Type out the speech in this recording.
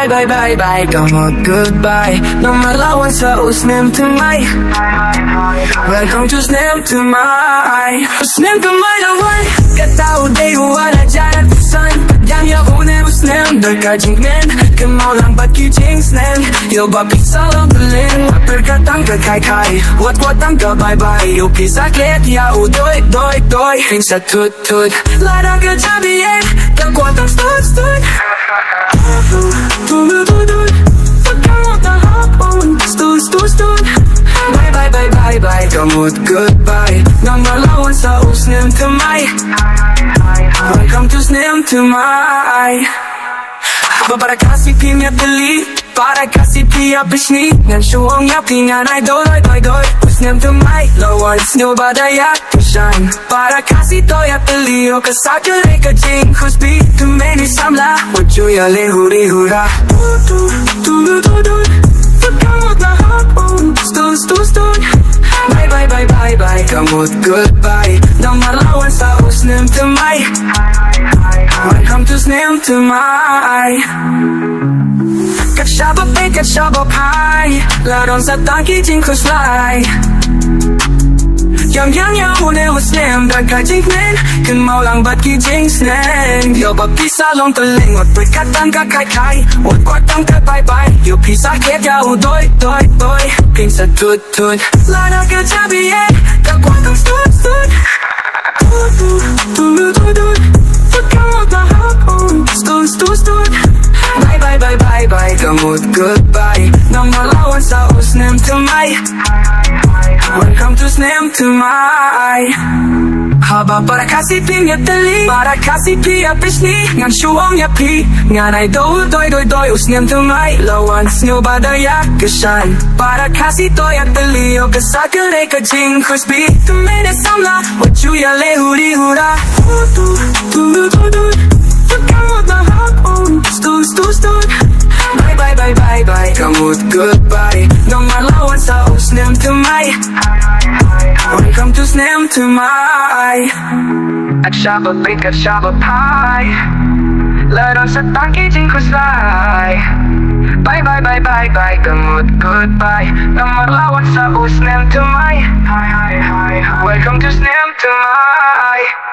bye bye bye bye Gamot goodbye Nang malawan sa usnem to my Welcome to Snem to my Snem to my lawan Katao day wala dyan at sun Dyan ya unem usnem Darka jingmen Kamaw lang ba't ki jingsnem Yo ba pisa lang balin Perkatang ka kai kai Wat ang ka bye bye Yo pisa klet ya u doi doi doi Hing sa tut tut Ladang ka jabien Kagwatang stud stud Bye bye bye bye bye Gamot goodbye Nang malawan sa usnem to my Welcome to Snem to my Para kasih pimya beli Para kasih pia bishni Ngan shuong ya pingan ay doi doi doi Usnem to my lawan snow badaya to shine Para kasih to ya beli O kasakal ay kajing Kuspi to many samla Wajju ya le huri hura Pagkamot na hapon Stud Bye bye bye bye bye Gamot goodbye Nang malawan sa usnem to my Welcome to Snem to my Katshaba pai Ladon sa tangki jing kuslay Yang ya hune usnem Darka jingmen Kun mau lang ba't ki jingsnen Yo ba pisa long teling Wat berkatang ka kai kai Wat kwatang ka bye bye Yo pisa klet ya u doi doi doi Ping sa tut tut Lada ka jabien Kakwatang stud stud Pagkamot na hapon Stud Bye bye bye bye bye Gamot goodbye Nang malawan sa usnem to my Welcome to Snem to my Haba para kasih pimya tali Para kasih pia pishni Ngan shuong ya pi Ngan ay doi doi doi doi Usnem to my lawan snow badaya kashan Para kasih to ya tali O kasakal ay kajing Kuspi tumene samla Wajju ya le huri hura Pagkamot na hapon Stud Bye bye bye bye bye Gamot goodbye Nang malawan sa usnem to my Welcome to Snem to my At shaba pai Ladon sa tangki jing kuslay Bye bye bye bye bye Gamot goodbye Nang malawan sa usnem to my Welcome to Snem to my